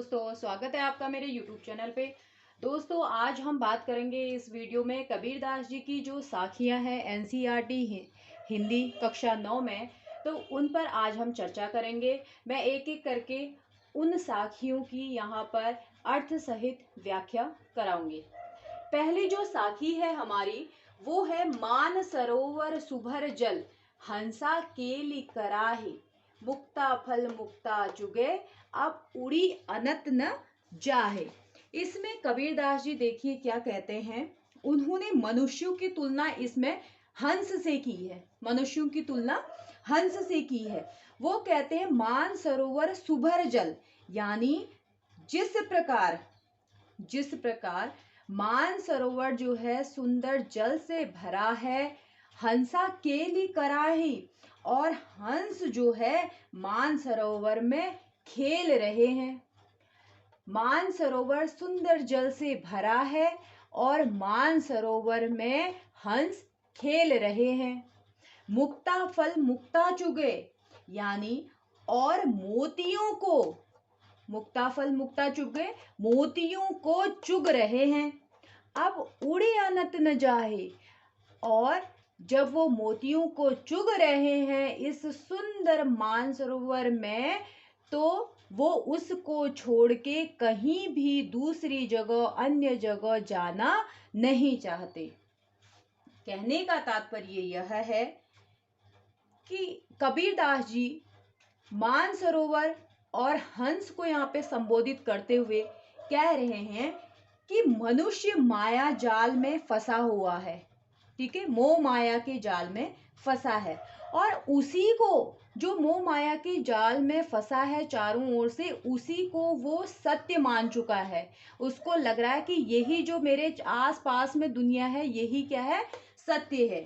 दोस्तों, स्वागत है आपका मेरे YouTube चैनल पे। दोस्तों, आज हम बात करेंगे इस वीडियो में कबीरदास जी की जो साखियां हैं NCERT हिंदी कक्षा 9 में, तो उन पर आज हम चर्चा करेंगे। मैं एक एक करके उन साखियों की यहाँ पर अर्थ सहित व्याख्या कराऊंगी। पहली जो साखी है हमारी, वो है मान सरोवर सुभर जल, हंसा केली कराही, मुक्ता फल मुक्ता चुगे, अब उड़ी अनत न जाहे। इसमें कबीरदास जी देखिए क्या कहते हैं। उन्होंने मनुष्यों की तुलना इसमें हंस से की है। मनुष्यों की तुलना हंस से की है। वो कहते हैं मान सरोवर सुभर जल, यानी जिस प्रकार मान सरोवर जो है सुंदर जल से भरा है, हंसा केली कराही, और हंस जो है मान सरोवर में खेल रहे हैं। मान सरोवर सुंदर जल से भरा है और मान सरोवर में हंस खेल रहे हैं। मुक्ता फल मुक्ता चुगे, यानी और मोतियों को, मुक्ता फल मुक्ता चुगे, मोतियों को चुग रहे हैं। अब उड़े अनत न जाहे, और जब वो मोतियों को चुग रहे हैं इस सुंदर मानसरोवर में, तो वो उसको छोड़ के कहीं भी दूसरी जगह अन्य जगह जाना नहीं चाहते। कहने का तात्पर्य यह है कि कबीरदास जी मानसरोवर और हंस को यहाँ पे संबोधित करते हुए कह रहे हैं कि मनुष्य माया जाल में फंसा हुआ है। ठीक है, मोह माया के जाल में फंसा है, और उसी को, जो मोह माया के जाल में फंसा है चारों ओर से, उसी को वो सत्य मान चुका है। उसको लग रहा है कि यही जो मेरे आस पास में दुनिया है, यही क्या है, सत्य है।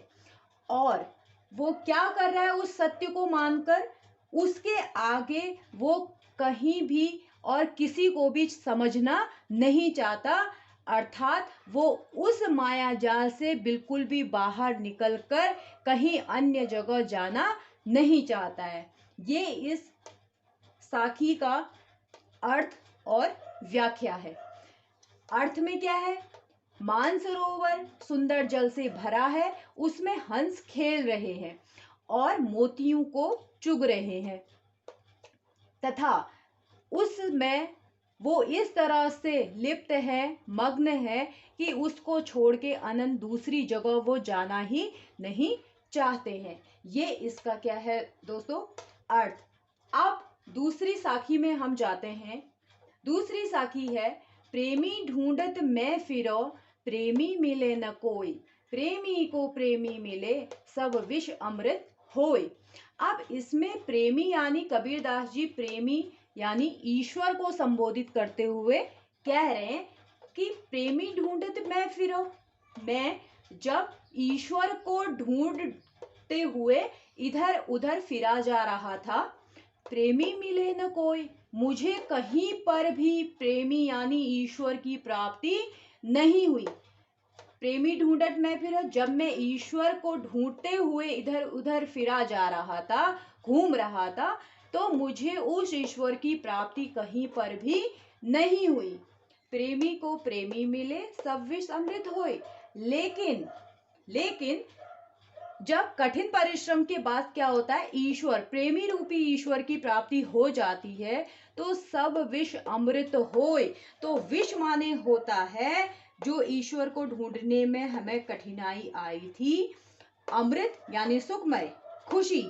और वो क्या कर रहा है उस सत्य को मानकर, उसके आगे वो कहीं भी और किसी को भी समझना नहीं चाहता, अर्थात वो उस माया जाल से बिल्कुल भी बाहर निकलकर कहीं अन्य जगह जाना नहीं चाहता है। ये इस साखी का अर्थ और व्याख्या है। अर्थ में क्या है, मानसरोवर सुंदर जल से भरा है, उसमें हंस खेल रहे हैं और मोतियों को चुग रहे हैं, तथा उसमें वो इस तरह से लिप्त है, मग्न है, कि उसको छोड़ के अनंत दूसरी जगह वो जाना ही नहीं चाहते हैं। ये इसका क्या है दोस्तों, अर्थ। अब दूसरी साखी में हम जाते हैं। दूसरी साखी है प्रेमी ढूंढत मैं फिरो, प्रेमी मिले न कोई, प्रेमी को प्रेमी मिले, सब विष अमृत होय। अब इसमें प्रेमी यानी कबीरदास जी प्रेमी यानी ईश्वर को संबोधित करते हुए कह रहे हैं कि प्रेमी ढूंढत मैं फिरो, मैं जब ईश्वर को ढूंढते हुए इधर उधर फिरा जा रहा था, प्रेमी मिले न कोई, मुझे कहीं पर भी प्रेमी यानी ईश्वर की प्राप्ति नहीं हुई। प्रेमी ढूंढत मैं फिर, जब मैं ईश्वर को ढूंढते हुए इधर उधर फिरा जा रहा था, घूम रहा था, तो मुझे उस ईश्वर की प्राप्ति कहीं पर भी नहीं हुई। प्रेमी को प्रेमी मिले, सब विष अमृत होए। लेकिन जब कठिन परिश्रम के बाद क्या होता है, ईश्वर, प्रेमी रूपी ईश्वर की प्राप्ति हो जाती है, तो सब विष अमृत होए। तो विष माने होता है जो ईश्वर को ढूंढने में हमें कठिनाई आई थी, अमृत यानी सुखमय, खुशी।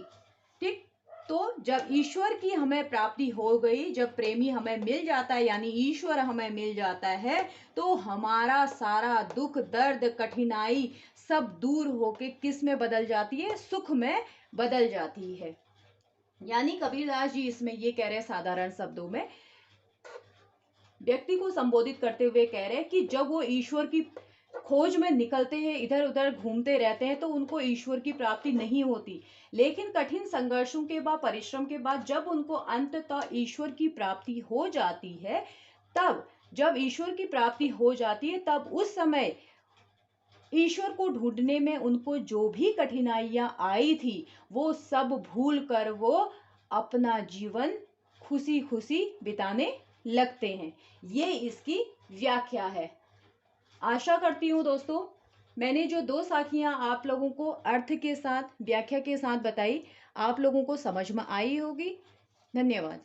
ठीक, तो जब ईश्वर की हमें प्राप्ति हो गई, जब प्रेमी हमें मिल जाता है यानी ईश्वर हमें मिल जाता है, तो हमारा सारा दुख दर्द कठिनाई सब दूर होके किस में बदल जाती है, सुख में बदल जाती है। यानी कबीरदास जी इसमें ये कह रहे हैं, साधारण शब्दों में व्यक्ति को संबोधित करते हुए कह रहे हैं कि जब वो ईश्वर की खोज में निकलते हैं, इधर उधर घूमते रहते हैं, तो उनको ईश्वर की प्राप्ति नहीं होती। लेकिन कठिन संघर्षों के बाद, परिश्रम के बाद, जब उनको अंततः ईश्वर की प्राप्ति हो जाती है, तब जब ईश्वर की प्राप्ति हो जाती है, तब उस समय ईश्वर को ढूंढने में उनको जो भी कठिनाइयां आई थी, वो सब भूल कर वो अपना जीवन खुशी खुशी बिताने लगते हैं। ये इसकी व्याख्या है। आशा करती हूँ दोस्तों, मैंने जो दो साखियां आप लोगों को अर्थ के साथ व्याख्या के साथ बताई, आप लोगों को समझ में आई होगी। धन्यवाद।